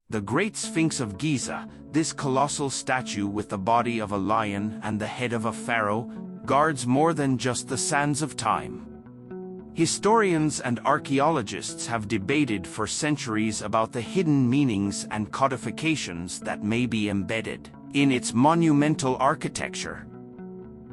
The Great Sphinx of Giza, this colossal statue with the body of a lion and the head of a pharaoh, guards more than just the sands of time. Historians and archaeologists have debated for centuries about the hidden meanings and codifications that may be embedded in its monumental architecture.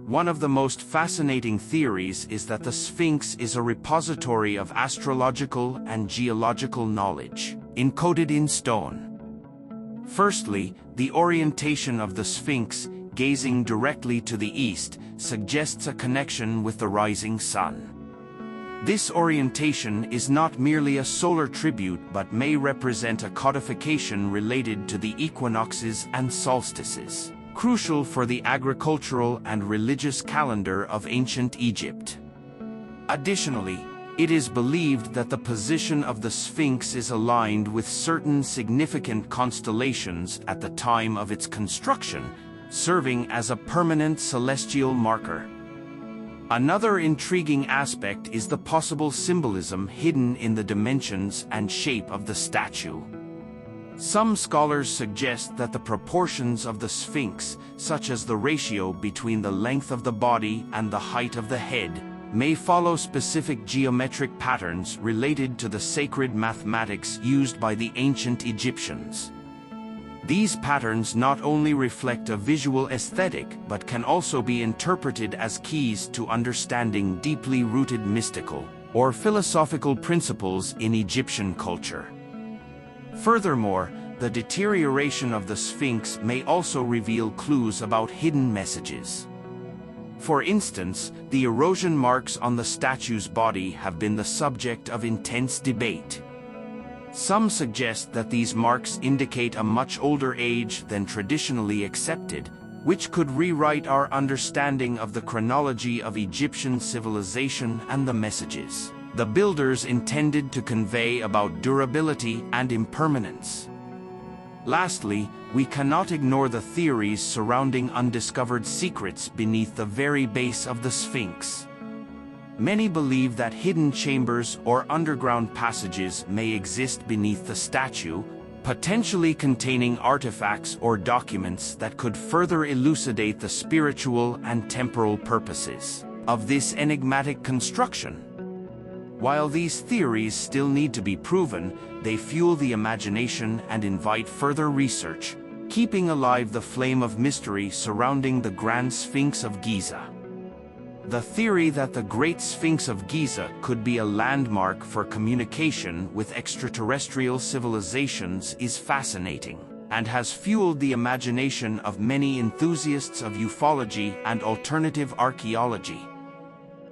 One of the most fascinating theories is that the Sphinx is a repository of astrological and geological knowledge, encoded in stone. Firstly, the orientation of the Sphinx, gazing directly to the east, suggests a connection with the rising sun. This orientation is not merely a solar tribute but may represent a codification related to the equinoxes and solstices, crucial for the agricultural and religious calendar of ancient Egypt. Additionally, it is believed that the position of the Sphinx is aligned with certain significant constellations at the time of its construction, serving as a permanent celestial marker. Another intriguing aspect is the possible symbolism hidden in the dimensions and shape of the statue. Some scholars suggest that the proportions of the Sphinx, such as the ratio between the length of the body and the height of the head, may follow specific geometric patterns related to the sacred mathematics used by the ancient Egyptians. These patterns not only reflect a visual aesthetic but can also be interpreted as keys to understanding deeply rooted mystical or philosophical principles in Egyptian culture. Furthermore, the deterioration of the Sphinx may also reveal clues about hidden messages. For instance, the erosion marks on the statue's body have been the subject of intense debate. Some suggest that these marks indicate a much older age than traditionally accepted, which could rewrite our understanding of the chronology of Egyptian civilization and the messages the builders intended to convey about durability and impermanence. Lastly, we cannot ignore the theories surrounding undiscovered secrets beneath the very base of the Sphinx. Many believe that hidden chambers or underground passages may exist beneath the statue, potentially containing artifacts or documents that could further elucidate the spiritual and temporal purposes of this enigmatic construction. While these theories still need to be proven, they fuel the imagination and invite further research, keeping alive the flame of mystery surrounding the Grand Sphinx of Giza. The theory that the Great Sphinx of Giza could be a landmark for communication with extraterrestrial civilizations is fascinating, and has fueled the imagination of many enthusiasts of ufology and alternative archaeology.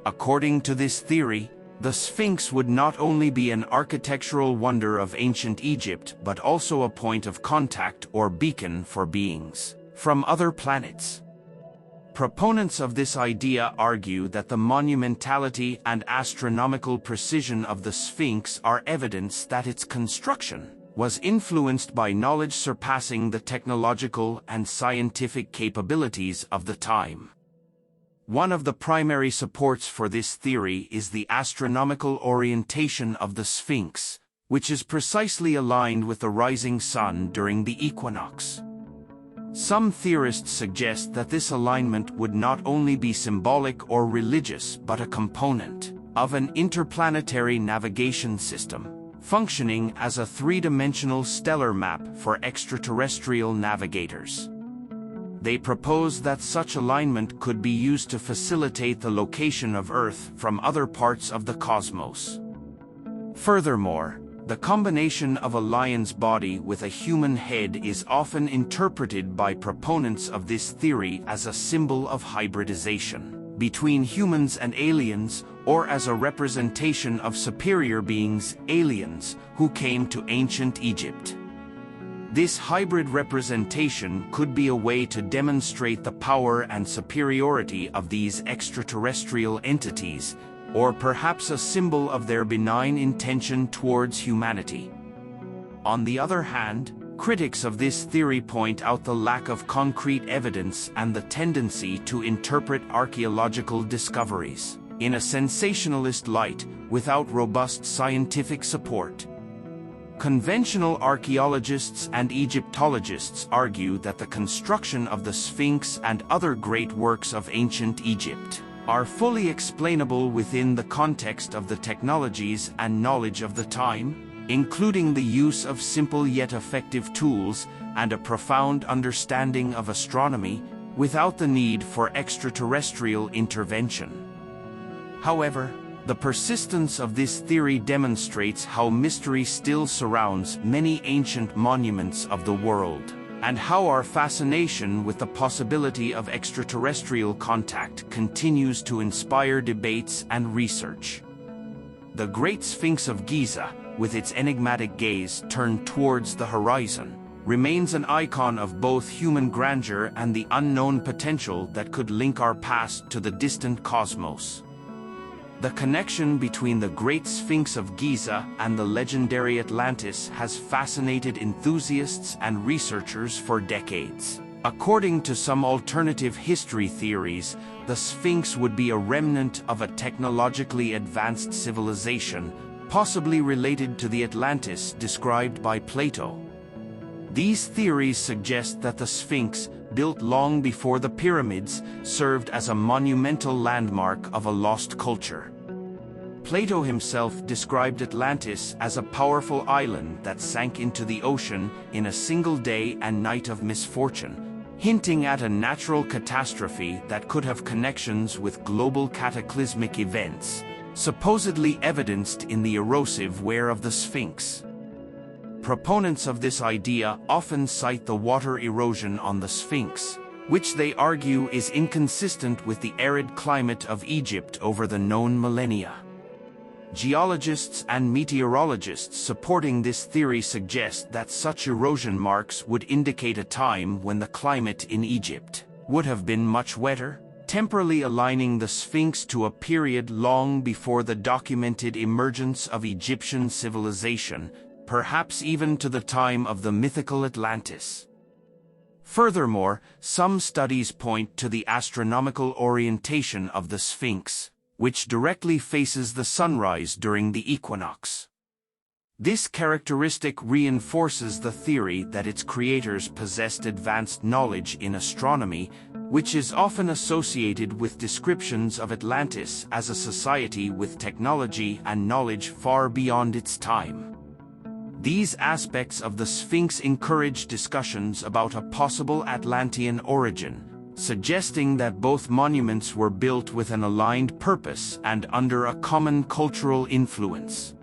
According to this theory, the Sphinx would not only be an architectural wonder of ancient Egypt but also a point of contact or beacon for beings from other planets. Proponents of this idea argue that the monumentality and astronomical precision of the Sphinx are evidence that its construction was influenced by knowledge surpassing the technological and scientific capabilities of the time. One of the primary supports for this theory is the astronomical orientation of the Sphinx, which is precisely aligned with the rising sun during the equinox. Some theorists suggest that this alignment would not only be symbolic or religious but a component of an interplanetary navigation system, functioning as a three-dimensional stellar map for extraterrestrial navigators. They propose that such alignment could be used to facilitate the location of Earth from other parts of the cosmos. Furthermore, the combination of a lion's body with a human head is often interpreted by proponents of this theory as a symbol of hybridization between humans and aliens, or as a representation of superior beings, aliens, who came to ancient Egypt. This hybrid representation could be a way to demonstrate the power and superiority of these extraterrestrial entities, or perhaps a symbol of their benign intention towards humanity. On the other hand, critics of this theory point out the lack of concrete evidence and the tendency to interpret archaeological discoveries in a sensationalist light without robust scientific support. Conventional archaeologists and Egyptologists argue that the construction of the Sphinx and other great works of ancient Egypt are fully explainable within the context of the technologies and knowledge of the time, including the use of simple yet effective tools and a profound understanding of astronomy without the need for extraterrestrial intervention. However, the persistence of this theory demonstrates how mystery still surrounds many ancient monuments of the world, and how our fascination with the possibility of extraterrestrial contact continues to inspire debates and research. The Great Sphinx of Giza, with its enigmatic gaze turned towards the horizon, remains an icon of both human grandeur and the unknown potential that could link our past to the distant cosmos. The connection between the Great Sphinx of Giza and the legendary Atlantis has fascinated enthusiasts and researchers for decades. According to some alternative history theories, the Sphinx would be a remnant of a technologically advanced civilization, possibly related to the Atlantis described by Plato. These theories suggest that the Sphinx, built long before the pyramids, served as a monumental landmark of a lost culture. Plato himself described Atlantis as a powerful island that sank into the ocean in a single day and night of misfortune, hinting at a natural catastrophe that could have connections with global cataclysmic events, supposedly evidenced in the erosive wear of the Sphinx. Proponents of this idea often cite the water erosion on the Sphinx, which they argue is inconsistent with the arid climate of Egypt over the known millennia. Geologists and meteorologists supporting this theory suggest that such erosion marks would indicate a time when the climate in Egypt would have been much wetter, temporally aligning the Sphinx to a period long before the documented emergence of Egyptian civilization, perhaps even to the time of the mythical Atlantis. Furthermore, some studies point to the astronomical orientation of the Sphinx, which directly faces the sunrise during the equinox. This characteristic reinforces the theory that its creators possessed advanced knowledge in astronomy, which is often associated with descriptions of Atlantis as a society with technology and knowledge far beyond its time. These aspects of the Sphinx encourage discussions about a possible Atlantean origin, suggesting that both monuments were built with an aligned purpose and under a common cultural influence.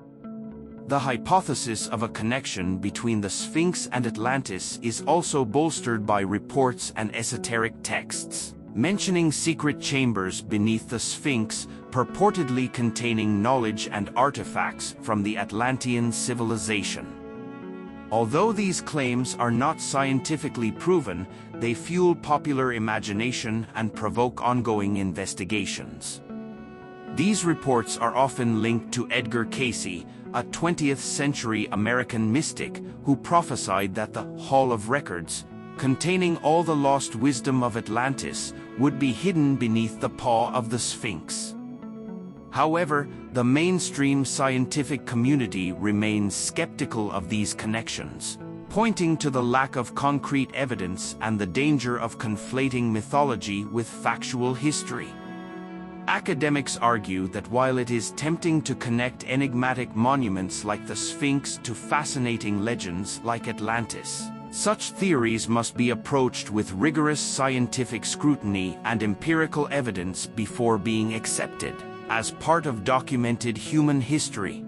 The hypothesis of a connection between the Sphinx and Atlantis is also bolstered by reports and esoteric texts, mentioning secret chambers beneath the Sphinx purportedly containing knowledge and artifacts from the Atlantean civilization. Although these claims are not scientifically proven, they fuel popular imagination and provoke ongoing investigations. These reports are often linked to Edgar Cayce, a 20th-century American mystic who prophesied that the Hall of Records, containing all the lost wisdom of Atlantis, would be hidden beneath the paw of the Sphinx. However, the mainstream scientific community remains skeptical of these connections, pointing to the lack of concrete evidence and the danger of conflating mythology with factual history. Academics argue that while it is tempting to connect enigmatic monuments like the Sphinx to fascinating legends like Atlantis, such theories must be approached with rigorous scientific scrutiny and empirical evidence before being accepted as part of documented human history.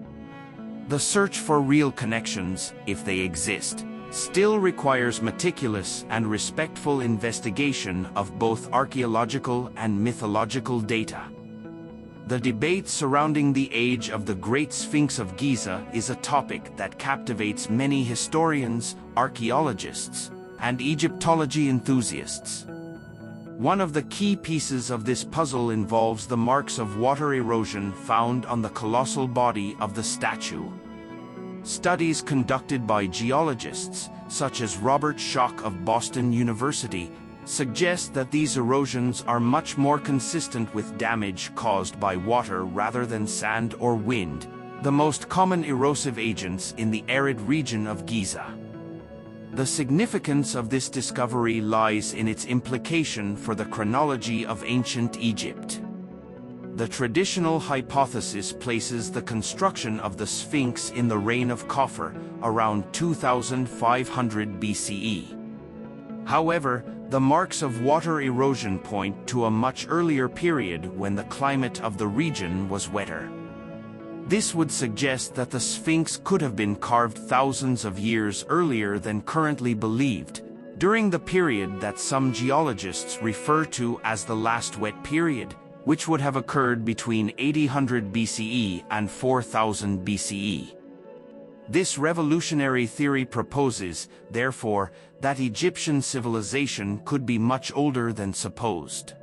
The search for real connections, if they exist, still requires meticulous and respectful investigation of both archaeological and mythological data. The debate surrounding the age of the Great Sphinx of Giza is a topic that captivates many historians, archaeologists, and Egyptology enthusiasts. One of the key pieces of this puzzle involves the marks of water erosion found on the colossal body of the statue. Studies conducted by geologists, such as Robert Schoch of Boston University, suggest that these erosions are much more consistent with damage caused by water rather than sand or wind, the most common erosive agents in the arid region of Giza. The significance of this discovery lies in its implication for the chronology of ancient Egypt. The traditional hypothesis places the construction of the Sphinx in the reign of Khafre, around 2500 BCE. However, the marks of water erosion point to a much earlier period when the climate of the region was wetter. This would suggest that the Sphinx could have been carved thousands of years earlier than currently believed, during the period that some geologists refer to as the last wet period, which would have occurred between 800 BCE and 4000 BCE. This revolutionary theory proposes, therefore, that Egyptian civilization could be much older than supposed.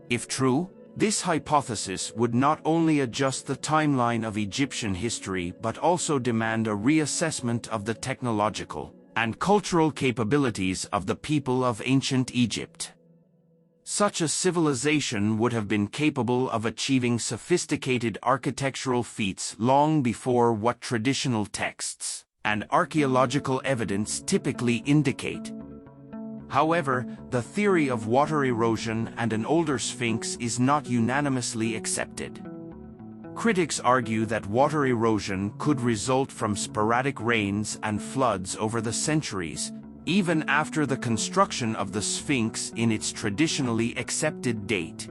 If true, this hypothesis would not only adjust the timeline of Egyptian history but also demand a reassessment of the technological and cultural capabilities of the people of ancient Egypt. Such a civilization would have been capable of achieving sophisticated architectural feats long before what traditional texts and archaeological evidence typically indicate. However, the theory of water erosion and an older Sphinx is not unanimously accepted. Critics argue that water erosion could result from sporadic rains and floods over the centuries, even after the construction of the Sphinx in its traditionally accepted date.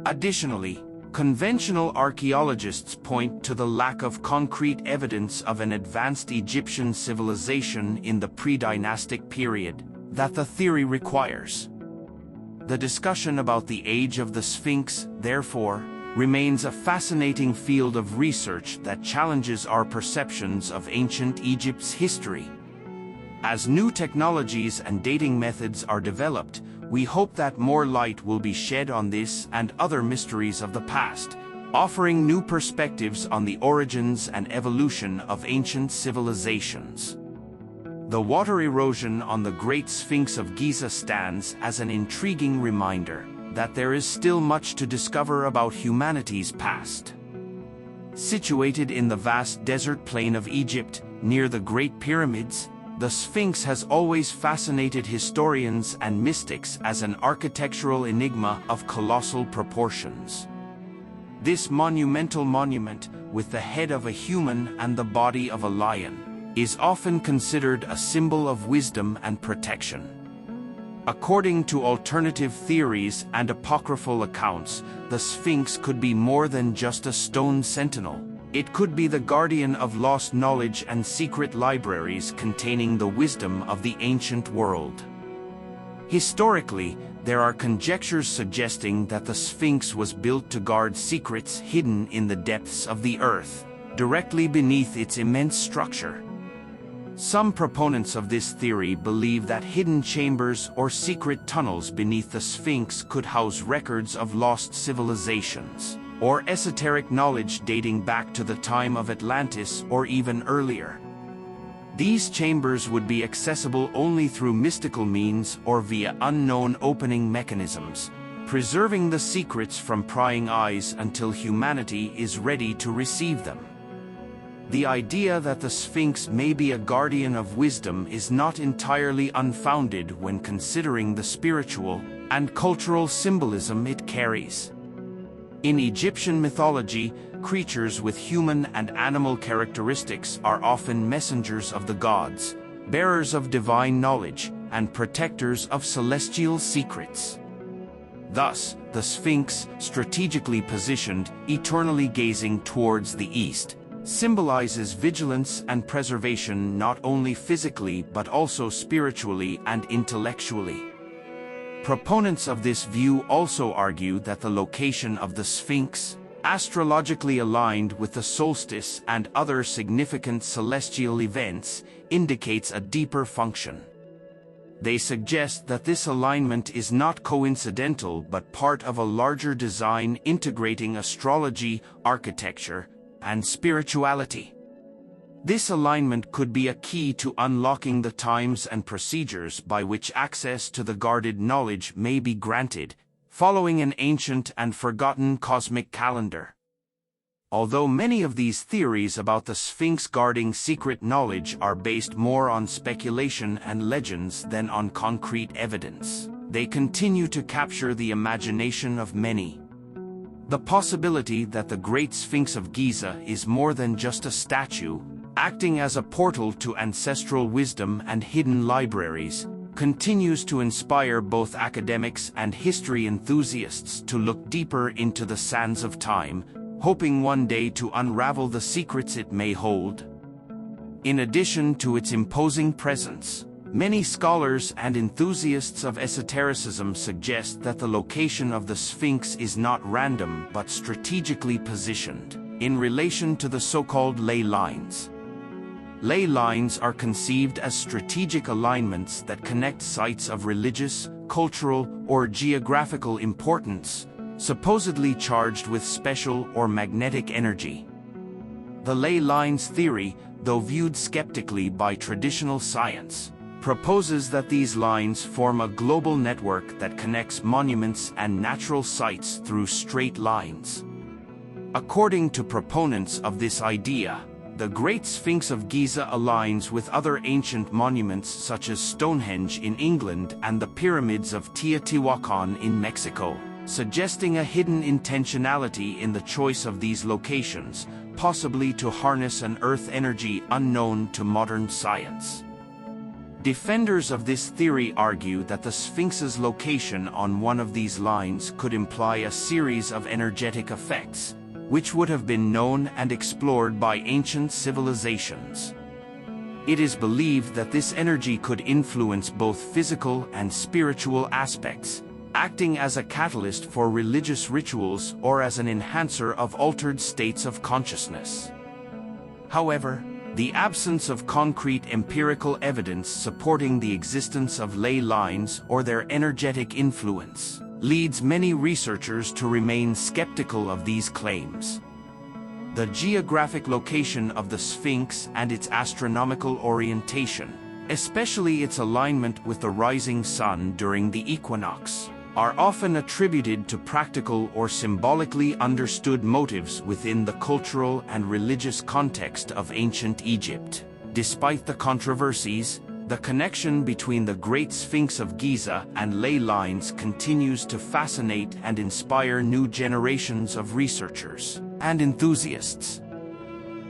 Additionally, conventional archaeologists point to the lack of concrete evidence of an advanced Egyptian civilization in the pre-dynastic period that the theory requires. The discussion about the age of the Sphinx, therefore, remains a fascinating field of research that challenges our perceptions of ancient Egypt's history. As new technologies and dating methods are developed, we hope that more light will be shed on this and other mysteries of the past, offering new perspectives on the origins and evolution of ancient civilizations. The water erosion on the Great Sphinx of Giza stands as an intriguing reminder that there is still much to discover about humanity's past. Situated in the vast desert plain of Egypt, near the Great Pyramids, the Sphinx has always fascinated historians and mystics as an architectural enigma of colossal proportions. This monumental monument, with the head of a human and the body of a lion, is often considered a symbol of wisdom and protection. According to alternative theories and apocryphal accounts, the Sphinx could be more than just a stone sentinel. It could be the guardian of lost knowledge and secret libraries containing the wisdom of the ancient world. Historically, there are conjectures suggesting that the Sphinx was built to guard secrets hidden in the depths of the earth, directly beneath its immense structure. Some proponents of this theory believe that hidden chambers or secret tunnels beneath the Sphinx could house records of lost civilizations, or esoteric knowledge dating back to the time of Atlantis or even earlier. These chambers would be accessible only through mystical means or via unknown opening mechanisms, preserving the secrets from prying eyes until humanity is ready to receive them. The idea that the Sphinx may be a guardian of wisdom is not entirely unfounded when considering the spiritual and cultural symbolism it carries. In Egyptian mythology, creatures with human and animal characteristics are often messengers of the gods, bearers of divine knowledge, and protectors of celestial secrets. Thus, the Sphinx, strategically positioned, eternally gazing towards the east, symbolizes vigilance and preservation not only physically but also spiritually and intellectually. Proponents of this view also argue that the location of the Sphinx, astrologically aligned with the solstice and other significant celestial events, indicates a deeper function. They suggest that this alignment is not coincidental but part of a larger design integrating astrology, architecture, and spirituality. This alignment could be a key to unlocking the times and procedures by which access to the guarded knowledge may be granted, following an ancient and forgotten cosmic calendar. Although many of these theories about the Sphinx guarding secret knowledge are based more on speculation and legends than on concrete evidence, they continue to capture the imagination of many. The possibility that the Great Sphinx of Giza is more than just a statue, acting as a portal to ancestral wisdom and hidden libraries, continues to inspire both academics and history enthusiasts to look deeper into the sands of time, hoping one day to unravel the secrets it may hold. In addition to its imposing presence, many scholars and enthusiasts of esotericism suggest that the location of the Sphinx is not random but strategically positioned, in relation to the so-called ley lines. Ley lines are conceived as strategic alignments that connect sites of religious, cultural, or geographical importance, supposedly charged with special or magnetic energy. The ley lines theory, though viewed skeptically by traditional science, proposes that these lines form a global network that connects monuments and natural sites through straight lines. According to proponents of this idea, the Great Sphinx of Giza aligns with other ancient monuments such as Stonehenge in England and the pyramids of Teotihuacan in Mexico, suggesting a hidden intentionality in the choice of these locations, possibly to harness an earth energy unknown to modern science. Defenders of this theory argue that the Sphinx's location on one of these lines could imply a series of energetic effects, which would have been known and explored by ancient civilizations. It is believed that this energy could influence both physical and spiritual aspects, acting as a catalyst for religious rituals or as an enhancer of altered states of consciousness. However, the absence of concrete empirical evidence supporting the existence of ley lines or their energetic influence leads many researchers to remain skeptical of these claims. The geographic location of the Sphinx and its astronomical orientation, especially its alignment with the rising sun during the equinox, are often attributed to practical or symbolically understood motives within the cultural and religious context of ancient Egypt. Despite the controversies, the connection between the Great Sphinx of Giza and ley lines continues to fascinate and inspire new generations of researchers and enthusiasts.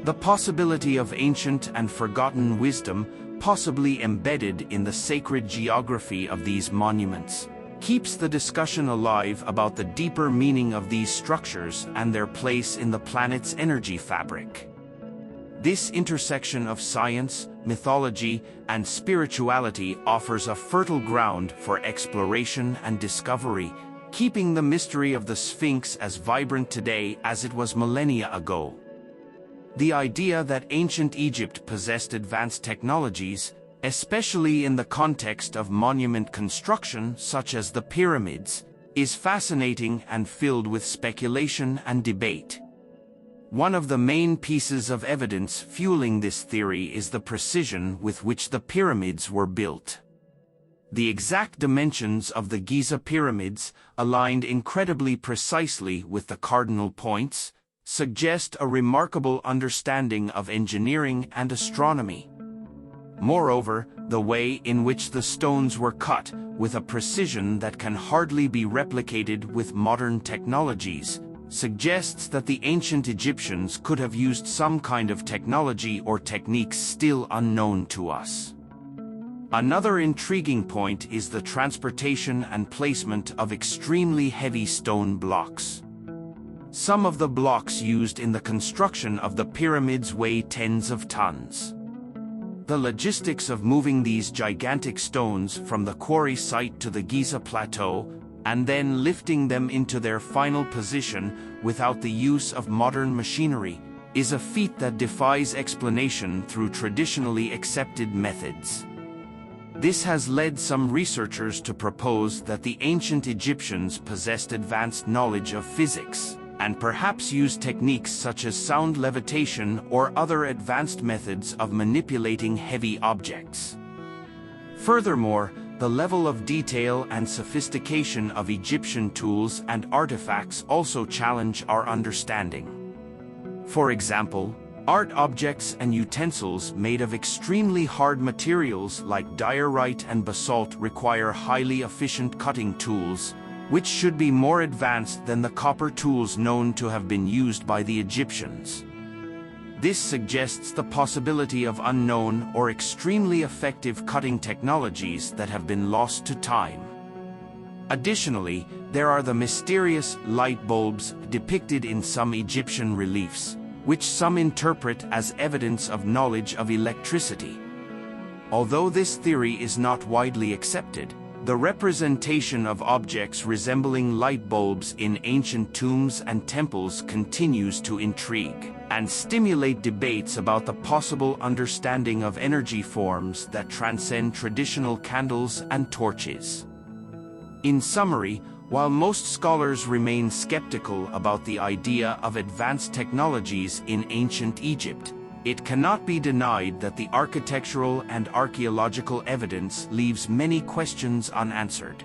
The possibility of ancient and forgotten wisdom, possibly embedded in the sacred geography of these monuments, keeps the discussion alive about the deeper meaning of these structures and their place in the planet's energy fabric. This intersection of science, mythology, and spirituality offers a fertile ground for exploration and discovery, keeping the mystery of the Sphinx as vibrant today as it was millennia ago. The idea that ancient Egypt possessed advanced technologies, especially in the context of monument construction such as the pyramids, is fascinating and filled with speculation and debate. One of the main pieces of evidence fueling this theory is the precision with which the pyramids were built. The exact dimensions of the Giza pyramids, aligned incredibly precisely with the cardinal points, suggest a remarkable understanding of engineering and astronomy. Moreover, the way in which the stones were cut, with a precision that can hardly be replicated with modern technologies, suggests that the ancient Egyptians could have used some kind of technology or techniques still unknown to us. Another intriguing point is the transportation and placement of extremely heavy stone blocks. Some of the blocks used in the construction of the pyramids weigh tens of tons. The logistics of moving these gigantic stones from the quarry site to the Giza Plateau, and then lifting them into their final position without the use of modern machinery, is a feat that defies explanation through traditionally accepted methods. This has led some researchers to propose that the ancient Egyptians possessed advanced knowledge of physics, and perhaps used techniques such as sound levitation or other advanced methods of manipulating heavy objects. Furthermore, the level of detail and sophistication of Egyptian tools and artifacts also challenge our understanding. For example, art objects and utensils made of extremely hard materials like diorite and basalt require highly efficient cutting tools, which should be more advanced than the copper tools known to have been used by the Egyptians. This suggests the possibility of unknown or extremely effective cutting technologies that have been lost to time. Additionally, there are the mysterious light bulbs depicted in some Egyptian reliefs, which some interpret as evidence of knowledge of electricity. Although this theory is not widely accepted, the representation of objects resembling light bulbs in ancient tombs and temples continues to intrigue and stimulate debates about the possible understanding of energy forms that transcend traditional candles and torches. In summary, while most scholars remain skeptical about the idea of advanced technologies in ancient Egypt, it cannot be denied that the architectural and archaeological evidence leaves many questions unanswered.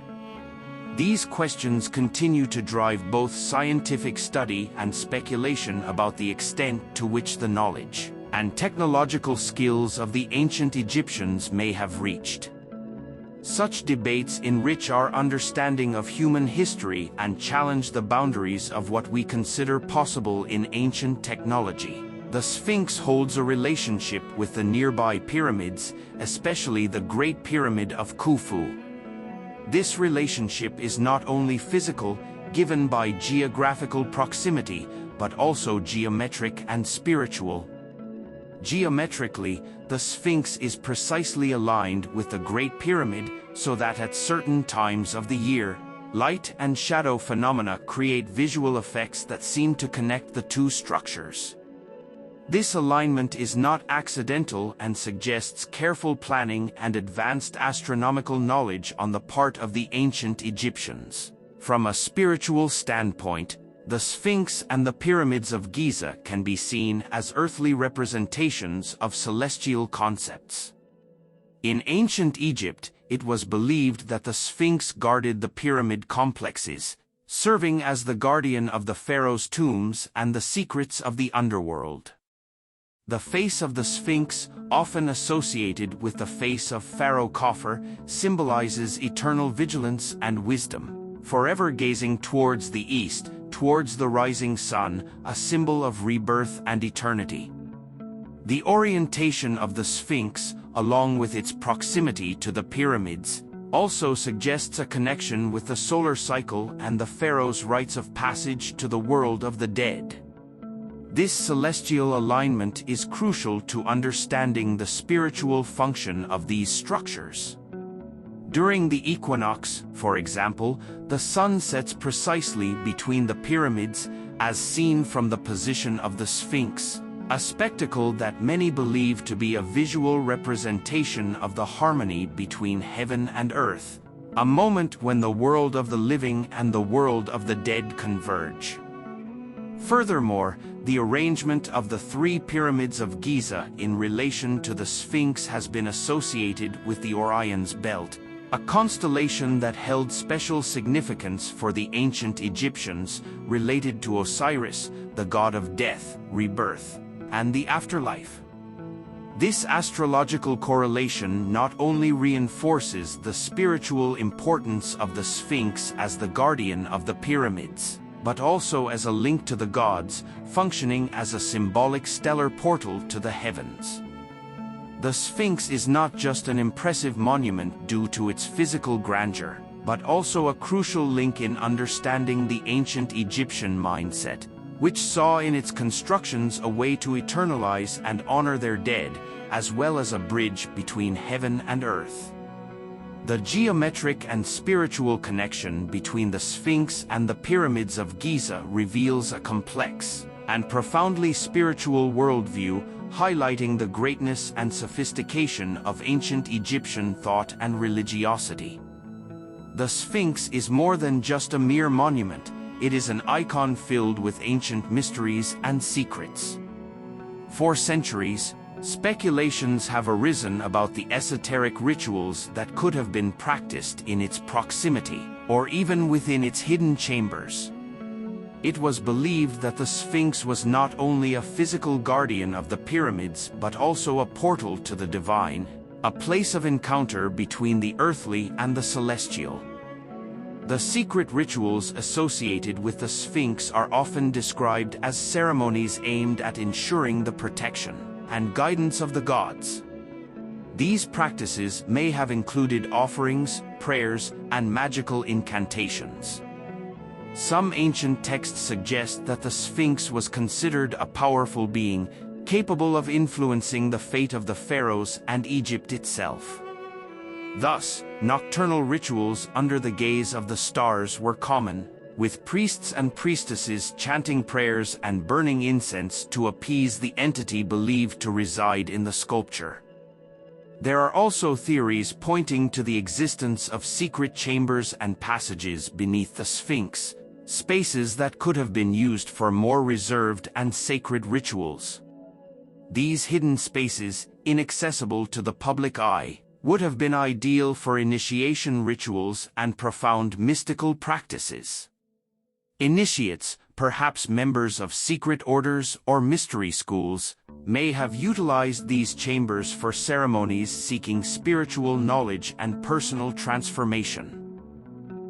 These questions continue to drive both scientific study and speculation about the extent to which the knowledge and technological skills of the ancient Egyptians may have reached. Such debates enrich our understanding of human history and challenge the boundaries of what we consider possible in ancient technology. The Sphinx holds a relationship with the nearby pyramids, especially the Great Pyramid of Khufu. This relationship is not only physical, given by geographical proximity, but also geometric and spiritual. Geometrically, the Sphinx is precisely aligned with the Great Pyramid so that at certain times of the year, light and shadow phenomena create visual effects that seem to connect the two structures. This alignment is not accidental and suggests careful planning and advanced astronomical knowledge on the part of the ancient Egyptians. From a spiritual standpoint, the Sphinx and the pyramids of Giza can be seen as earthly representations of celestial concepts. In ancient Egypt, it was believed that the Sphinx guarded the pyramid complexes, serving as the guardian of the pharaoh's tombs and the secrets of the underworld. The face of the Sphinx, often associated with the face of Pharaoh Khafre, symbolizes eternal vigilance and wisdom, forever gazing towards the east, towards the rising sun, a symbol of rebirth and eternity. The orientation of the Sphinx, along with its proximity to the pyramids, also suggests a connection with the solar cycle and the pharaoh's rites of passage to the world of the dead. This celestial alignment is crucial to understanding the spiritual function of these structures. During the equinox, for example, the sun sets precisely between the pyramids, as seen from the position of the Sphinx, a spectacle that many believe to be a visual representation of the harmony between heaven and earth, a moment when the world of the living and the world of the dead converge. Furthermore, the arrangement of the three pyramids of Giza in relation to the Sphinx has been associated with the Orion's belt, a constellation that held special significance for the ancient Egyptians, related to Osiris, the god of death, rebirth, and the afterlife. This astrological correlation not only reinforces the spiritual importance of the Sphinx as the guardian of the pyramids, but also as a link to the gods, functioning as a symbolic stellar portal to the heavens. The Sphinx is not just an impressive monument due to its physical grandeur, but also a crucial link in understanding the ancient Egyptian mindset, which saw in its constructions a way to eternalize and honor their dead, as well as a bridge between heaven and earth. The geometric and spiritual connection between the Sphinx and the pyramids of Giza reveals a complex and profoundly spiritual worldview, highlighting the greatness and sophistication of ancient Egyptian thought and religiosity. The Sphinx is more than just a mere monument, it is an icon filled with ancient mysteries and secrets. For centuries, speculations have arisen about the esoteric rituals that could have been practiced in its proximity, or even within its hidden chambers. It was believed that the Sphinx was not only a physical guardian of the pyramids but also a portal to the divine, a place of encounter between the earthly and the celestial. The secret rituals associated with the Sphinx are often described as ceremonies aimed at ensuring the protection and guidance of the gods. These practices may have included offerings, prayers, and magical incantations. Some ancient texts suggest that the Sphinx was considered a powerful being, capable of influencing the fate of the pharaohs and Egypt itself. Thus, nocturnal rituals under the gaze of the stars were common, with priests and priestesses chanting prayers and burning incense to appease the entity believed to reside in the sculpture. There are also theories pointing to the existence of secret chambers and passages beneath the Sphinx, spaces that could have been used for more reserved and sacred rituals. These hidden spaces, inaccessible to the public eye, would have been ideal for initiation rituals and profound mystical practices. Initiates, perhaps members of secret orders or mystery schools, may have utilized these chambers for ceremonies seeking spiritual knowledge and personal transformation.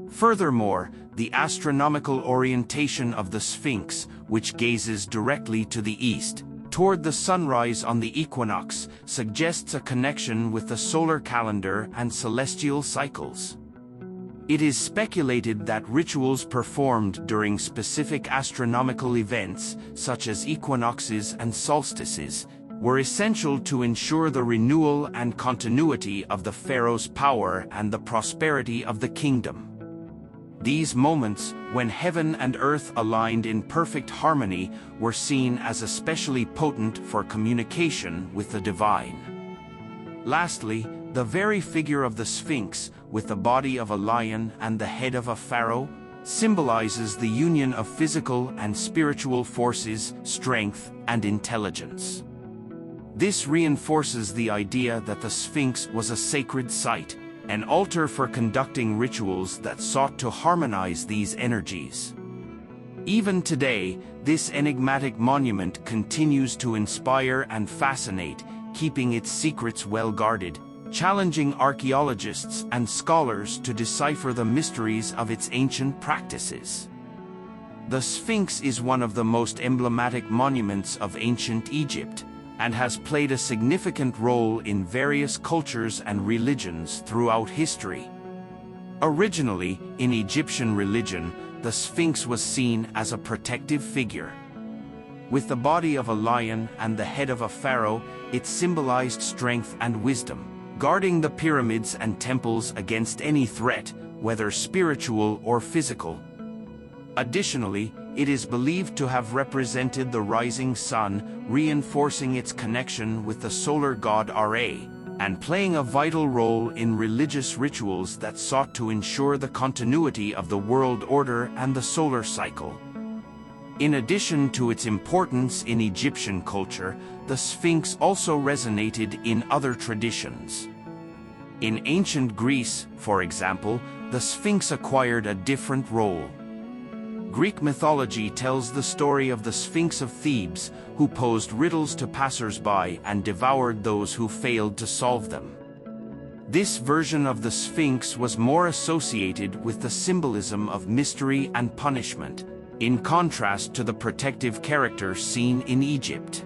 Furthermore, the astronomical orientation of the Sphinx, which gazes directly to the east, toward the sunrise on the equinox, suggests a connection with the solar calendar and celestial cycles. It is speculated that rituals performed during specific astronomical events, such as equinoxes and solstices, were essential to ensure the renewal and continuity of the pharaoh's power and the prosperity of the kingdom. These moments, when heaven and earth aligned in perfect harmony, were seen as especially potent for communication with the divine. Lastly, the very figure of the Sphinx, with the body of a lion and the head of a pharaoh, symbolizes the union of physical and spiritual forces, strength, and intelligence. This reinforces the idea that the Sphinx was a sacred site, an altar for conducting rituals that sought to harmonize these energies. Even today, this enigmatic monument continues to inspire and fascinate, keeping its secrets well guarded, challenging archaeologists and scholars to decipher the mysteries of its ancient practices. The Sphinx is one of the most emblematic monuments of ancient Egypt, and has played a significant role in various cultures and religions throughout history. Originally, in Egyptian religion, the Sphinx was seen as a protective figure. With the body of a lion and the head of a pharaoh, it symbolized strength and wisdom, guarding the pyramids and temples against any threat, whether spiritual or physical. Additionally, it is believed to have represented the rising sun, reinforcing its connection with the solar god Ra, and playing a vital role in religious rituals that sought to ensure the continuity of the world order and the solar cycle. In addition to its importance in Egyptian culture, the Sphinx also resonated in other traditions. In ancient Greece, for example, the Sphinx acquired a different role. Greek mythology tells the story of the Sphinx of Thebes, who posed riddles to passers-by and devoured those who failed to solve them. This version of the Sphinx was more associated with the symbolism of mystery and punishment, in contrast to the protective character seen in Egypt.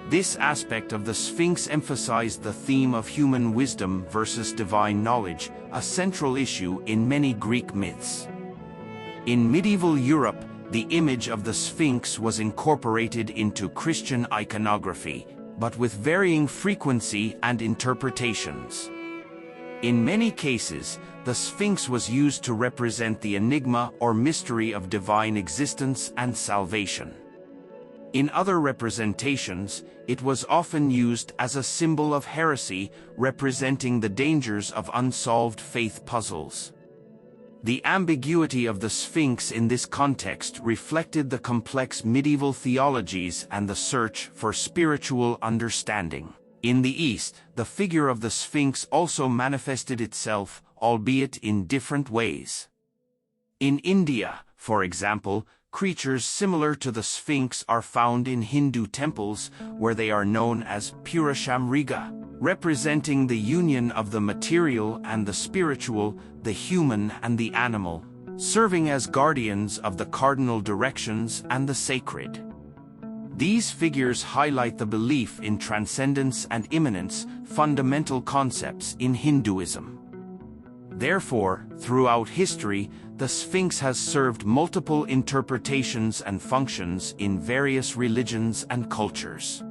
This aspect of the Sphinx emphasized the theme of human wisdom versus divine knowledge, a central issue in many Greek myths. In medieval Europe, the image of the Sphinx was incorporated into Christian iconography, but with varying frequency and interpretations. In many cases, the Sphinx was used to represent the enigma or mystery of divine existence and salvation. In other representations, it was often used as a symbol of heresy, representing the dangers of unsolved faith puzzles. The ambiguity of the Sphinx in this context reflected the complex medieval theologies and the search for spiritual understanding. In the East, the figure of the Sphinx also manifested itself, albeit in different ways. In India, for example, creatures similar to the Sphinx are found in Hindu temples, where they are known as Purushamriga, representing the union of the material and the spiritual, the human and the animal, serving as guardians of the cardinal directions and the sacred. These figures highlight the belief in transcendence and immanence, fundamental concepts in Hinduism. Therefore, throughout history, the Sphinx has served multiple interpretations and functions in various religions and cultures.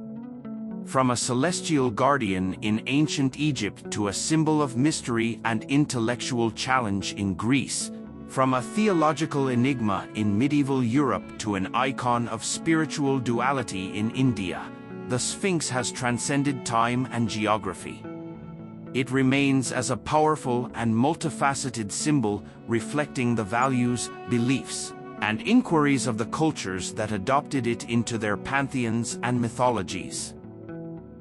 From a celestial guardian in ancient Egypt to a symbol of mystery and intellectual challenge in Greece, from a theological enigma in medieval Europe to an icon of spiritual duality in India, the Sphinx has transcended time and geography. It remains as a powerful and multifaceted symbol reflecting the values, beliefs, and inquiries of the cultures that adopted it into their pantheons and mythologies.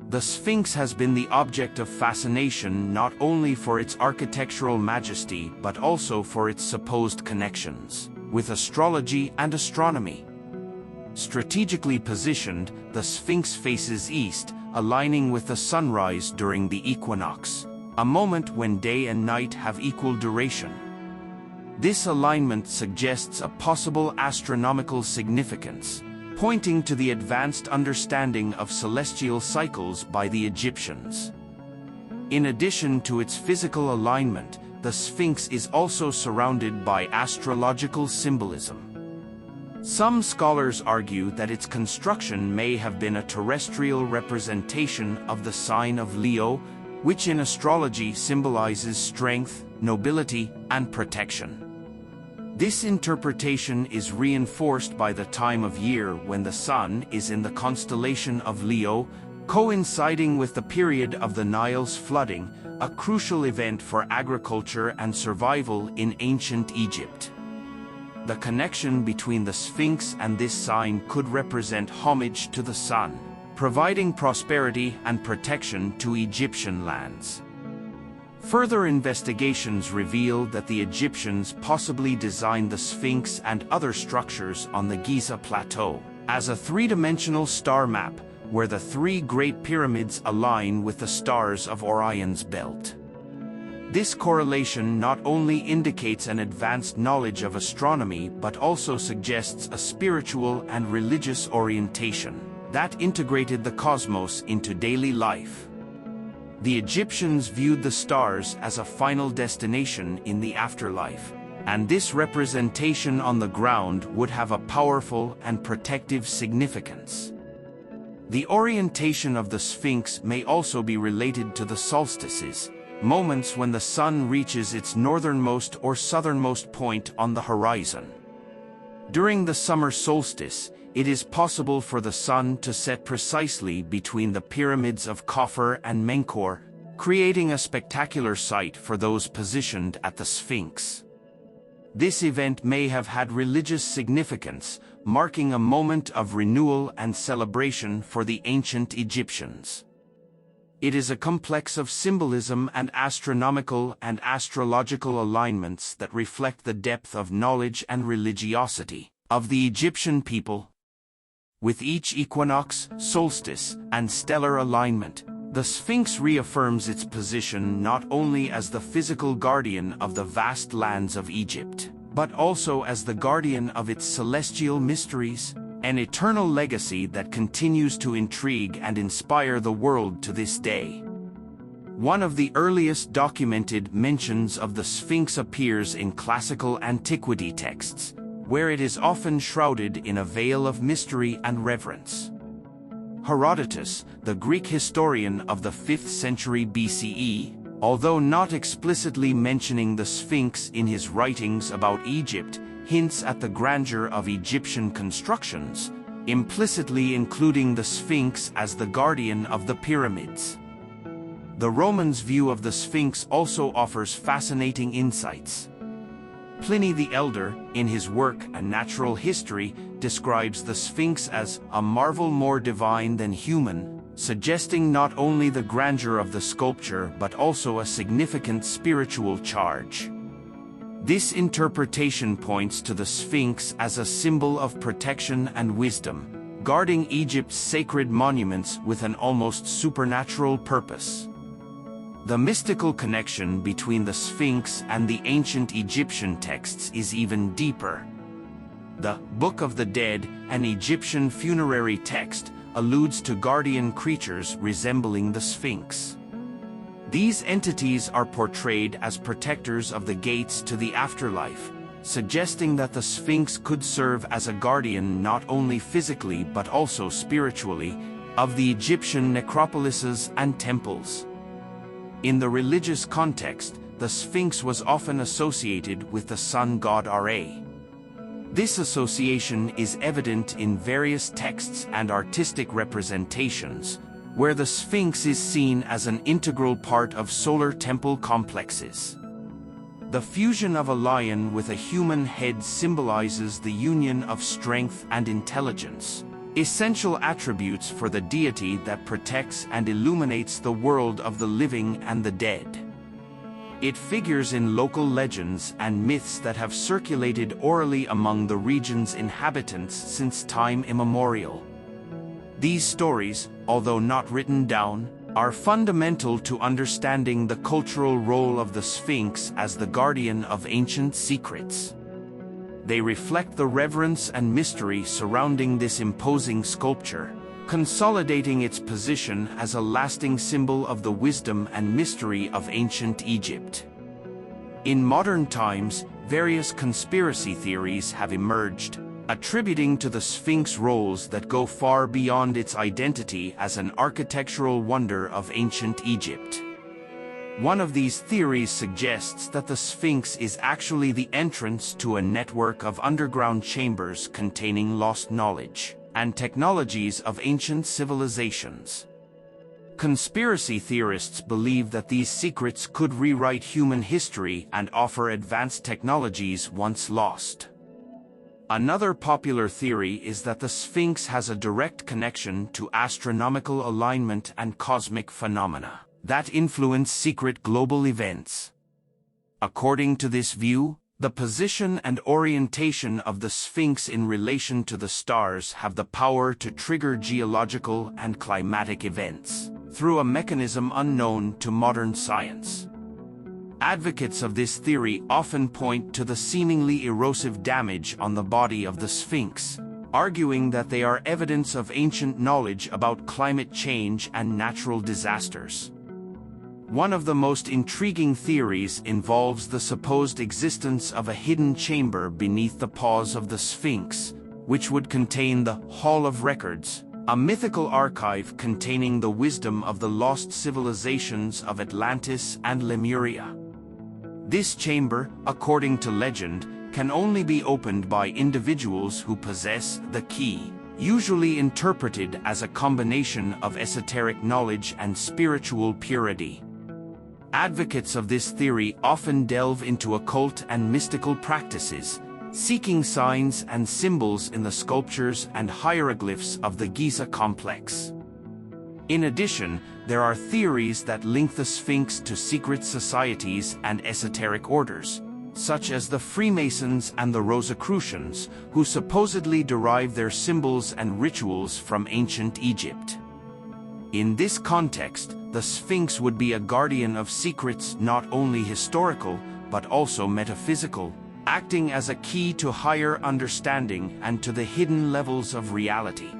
The Sphinx has been the object of fascination not only for its architectural majesty but also for its supposed connections with astrology and astronomy. Strategically positioned, the Sphinx faces east, aligning with the sunrise during the equinox, a moment when day and night have equal duration. This alignment suggests a possible astronomical significance, pointing to the advanced understanding of celestial cycles by the Egyptians. In addition to its physical alignment, the Sphinx is also surrounded by astrological symbolism. Some scholars argue that its construction may have been a terrestrial representation of the sign of Leo, which in astrology symbolizes strength, nobility, and protection. This interpretation is reinforced by the time of year when the sun is in the constellation of Leo, coinciding with the period of the Nile's flooding, a crucial event for agriculture and survival in ancient Egypt. The connection between the Sphinx and this sign could represent homage to the sun, providing prosperity and protection to Egyptian lands. Further investigations reveal that the Egyptians possibly designed the Sphinx and other structures on the Giza Plateau as a three-dimensional star map, where the three Great Pyramids align with the stars of Orion's belt. This correlation not only indicates an advanced knowledge of astronomy but also suggests a spiritual and religious orientation that integrated the cosmos into daily life. The Egyptians viewed the stars as a final destination in the afterlife, and this representation on the ground would have a powerful and protective significance. The orientation of the Sphinx may also be related to the solstices, moments when the sun reaches its northernmost or southernmost point on the horizon. During the summer solstice, it is possible for the sun to set precisely between the pyramids of Khafre and Menkaure, creating a spectacular sight for those positioned at the Sphinx. This event may have had religious significance, marking a moment of renewal and celebration for the ancient Egyptians. It is a complex of symbolism and astronomical and astrological alignments that reflect the depth of knowledge and religiosity of the Egyptian people. With each equinox, solstice, and stellar alignment, the Sphinx reaffirms its position not only as the physical guardian of the vast lands of Egypt, but also as the guardian of its celestial mysteries, an eternal legacy that continues to intrigue and inspire the world to this day. One of the earliest documented mentions of the Sphinx appears in classical antiquity texts, where it is often shrouded in a veil of mystery and reverence. Herodotus, the Greek historian of the 5th century BCE, although not explicitly mentioning the Sphinx in his writings about Egypt, hints at the grandeur of Egyptian constructions, implicitly including the Sphinx as the guardian of the pyramids. The Romans' view of the Sphinx also offers fascinating insights. Pliny the Elder, in his work A Natural History, describes the Sphinx as a marvel more divine than human, suggesting not only the grandeur of the sculpture but also a significant spiritual charge. This interpretation points to the Sphinx as a symbol of protection and wisdom, guarding Egypt's sacred monuments with an almost supernatural purpose. The mystical connection between the Sphinx and the ancient Egyptian texts is even deeper. The Book of the Dead, an Egyptian funerary text, alludes to guardian creatures resembling the Sphinx. These entities are portrayed as protectors of the gates to the afterlife, suggesting that the Sphinx could serve as a guardian not only physically but also spiritually of the Egyptian necropolises and temples. In the religious context, the Sphinx was often associated with the sun god Ra. This association is evident in various texts and artistic representations, where the Sphinx is seen as an integral part of solar temple complexes. The fusion of a lion with a human head symbolizes the union of strength and intelligence, essential attributes for the deity that protects and illuminates the world of the living and the dead. It figures in local legends and myths that have circulated orally among the region's inhabitants since time immemorial. These stories, although not written down, are fundamental to understanding the cultural role of the Sphinx as the guardian of ancient secrets. They reflect the reverence and mystery surrounding this imposing sculpture, consolidating its position as a lasting symbol of the wisdom and mystery of ancient Egypt. In modern times, various conspiracy theories have emerged, attributing to the Sphinx roles that go far beyond its identity as an architectural wonder of ancient Egypt. One of these theories suggests that the Sphinx is actually the entrance to a network of underground chambers containing lost knowledge and technologies of ancient civilizations. Conspiracy theorists believe that these secrets could rewrite human history and offer advanced technologies once lost. Another popular theory is that the Sphinx has a direct connection to astronomical alignment and cosmic phenomena that influence secret global events. According to this view, the position and orientation of the Sphinx in relation to the stars have the power to trigger geological and climatic events through a mechanism unknown to modern science. Advocates of this theory often point to the seemingly erosive damage on the body of the Sphinx, arguing that they are evidence of ancient knowledge about climate change and natural disasters. One of the most intriguing theories involves the supposed existence of a hidden chamber beneath the paws of the Sphinx, which would contain the Hall of Records, a mythical archive containing the wisdom of the lost civilizations of Atlantis and Lemuria. This chamber, according to legend, can only be opened by individuals who possess the key, usually interpreted as a combination of esoteric knowledge and spiritual purity. Advocates of this theory often delve into occult and mystical practices, seeking signs and symbols in the sculptures and hieroglyphs of the Giza complex. In addition, there are theories that link the Sphinx to secret societies and esoteric orders, such as the Freemasons and the Rosicrucians, who supposedly derive their symbols and rituals from ancient Egypt. In this context, the Sphinx would be a guardian of secrets not only historical, but also metaphysical, acting as a key to higher understanding and to the hidden levels of reality.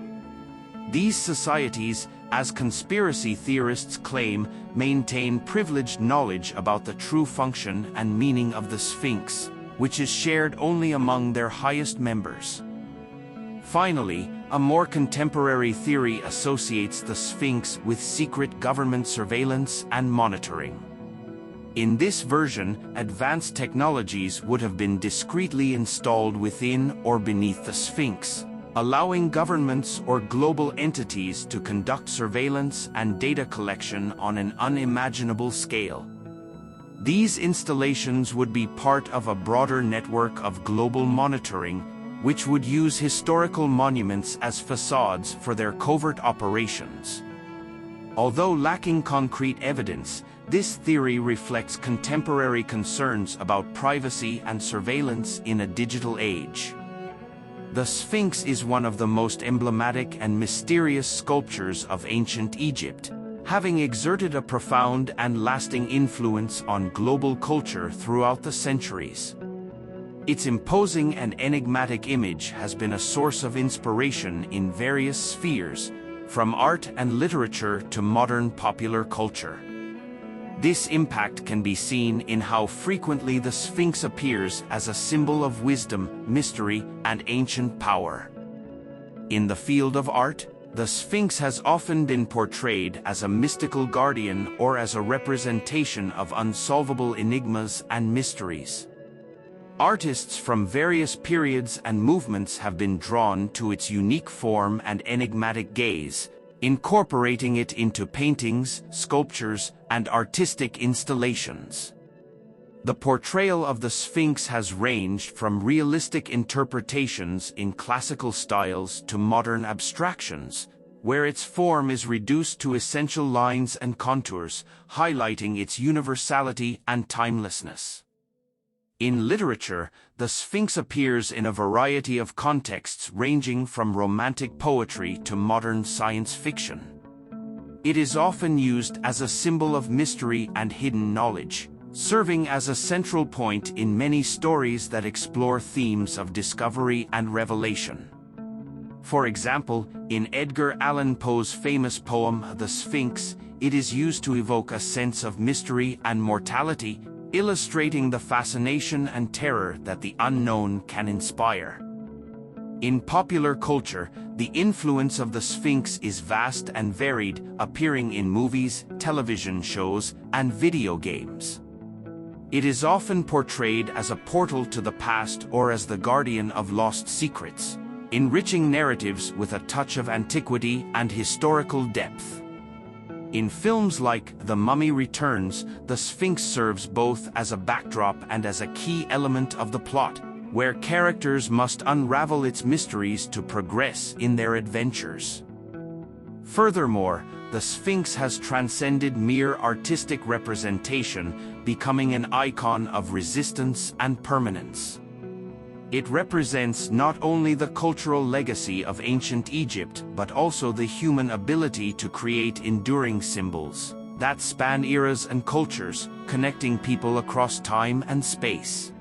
These societies, as conspiracy theorists claim, maintain privileged knowledge about the true function and meaning of the Sphinx, which is shared only among their highest members. Finally, a more contemporary theory associates the Sphinx with secret government surveillance and monitoring. In this version, advanced technologies would have been discreetly installed within or beneath the Sphinx, allowing governments or global entities to conduct surveillance and data collection on an unimaginable scale. These installations would be part of a broader network of global monitoring, which would use historical monuments as facades for their covert operations. Although lacking concrete evidence, this theory reflects contemporary concerns about privacy and surveillance in a digital age. The Sphinx is one of the most emblematic and mysterious sculptures of ancient Egypt, having exerted a profound and lasting influence on global culture throughout the centuries. Its imposing and enigmatic image has been a source of inspiration in various spheres, from art and literature to modern popular culture. This impact can be seen in how frequently the Sphinx appears as a symbol of wisdom, mystery, and ancient power. In the field of art, the Sphinx has often been portrayed as a mystical guardian or as a representation of unsolvable enigmas and mysteries. Artists from various periods and movements have been drawn to its unique form and enigmatic gaze, incorporating it into paintings, sculptures, and artistic installations. The portrayal of the Sphinx has ranged from realistic interpretations in classical styles to modern abstractions, where its form is reduced to essential lines and contours, highlighting its universality and timelessness. In literature, the Sphinx appears in a variety of contexts ranging from romantic poetry to modern science fiction. It is often used as a symbol of mystery and hidden knowledge, serving as a central point in many stories that explore themes of discovery and revelation. For example, in Edgar Allan Poe's famous poem, The Sphinx, it is used to evoke a sense of mystery and mortality, illustrating the fascination and terror that the unknown can inspire. In popular culture, the influence of the Sphinx is vast and varied, appearing in movies, television shows, and video games. It is often portrayed as a portal to the past or as the guardian of lost secrets, enriching narratives with a touch of antiquity and historical depth. In films like The Mummy Returns, the Sphinx serves both as a backdrop and as a key element of the plot, where characters must unravel its mysteries to progress in their adventures. Furthermore, the Sphinx has transcended mere artistic representation, becoming an icon of resistance and permanence. It represents not only the cultural legacy of ancient Egypt but also the human ability to create enduring symbols that span eras and cultures, connecting people across time and space.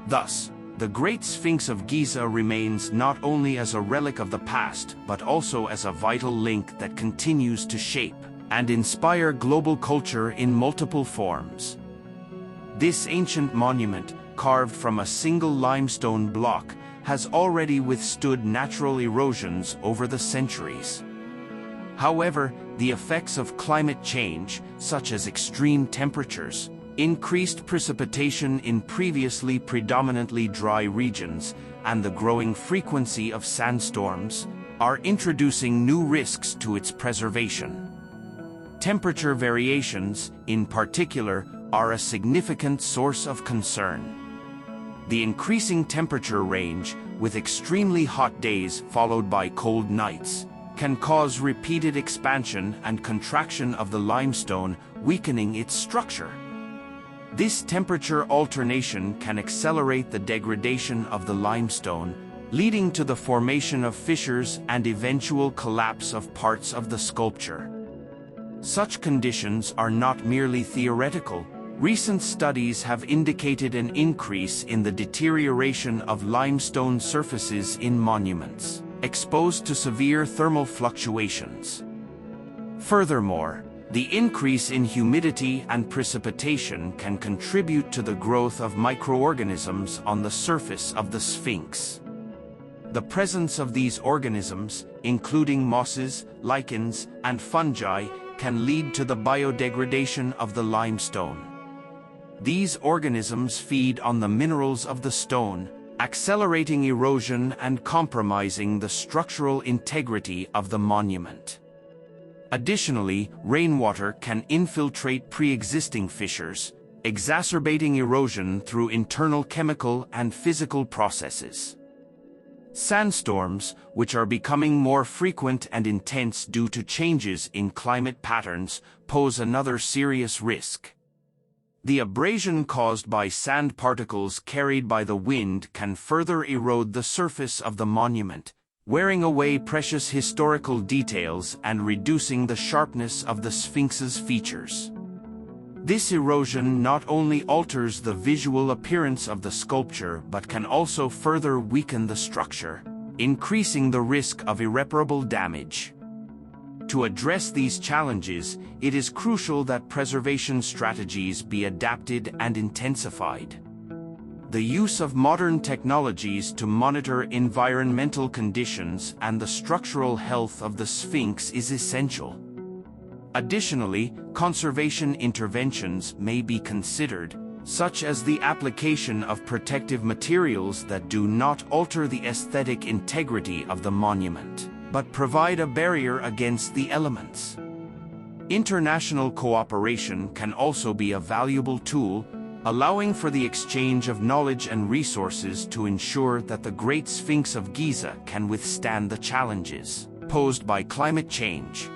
Thus, the Great Sphinx of Giza remains not only as a relic of the past but also as a vital link that continues to shape and inspire global culture in multiple forms. This ancient monument, carved from a single limestone block, has already withstood natural erosions over the centuries. However, the effects of climate change, such as extreme temperatures, increased precipitation in previously predominantly dry regions, and the growing frequency of sandstorms, are introducing new risks to its preservation. Temperature variations, in particular, are a significant source of concern. The increasing temperature range, with extremely hot days followed by cold nights, can cause repeated expansion and contraction of the limestone, weakening its structure. This temperature alternation can accelerate the degradation of the limestone, leading to the formation of fissures and eventual collapse of parts of the sculpture. Such conditions are not merely theoretical. Recent studies have indicated an increase in the deterioration of limestone surfaces in monuments exposed to severe thermal fluctuations. Furthermore, the increase in humidity and precipitation can contribute to the growth of microorganisms on the surface of the Sphinx. The presence of these organisms, including mosses, lichens, and fungi, can lead to the biodegradation of the limestone. These organisms feed on the minerals of the stone, accelerating erosion and compromising the structural integrity of the monument. Additionally, rainwater can infiltrate pre-existing fissures, exacerbating erosion through internal chemical and physical processes. Sandstorms, which are becoming more frequent and intense due to changes in climate patterns, pose another serious risk. The abrasion caused by sand particles carried by the wind can further erode the surface of the monument, wearing away precious historical details and reducing the sharpness of the Sphinx's features. This erosion not only alters the visual appearance of the sculpture but can also further weaken the structure, increasing the risk of irreparable damage. To address these challenges, it is crucial that preservation strategies be adapted and intensified. The use of modern technologies to monitor environmental conditions and the structural health of the Sphinx is essential. Additionally, conservation interventions may be considered, such as the application of protective materials that do not alter the aesthetic integrity of the monument, but provide a barrier against the elements. International cooperation can also be a valuable tool, allowing for the exchange of knowledge and resources to ensure that the Great Sphinx of Giza can withstand the challenges posed by climate change.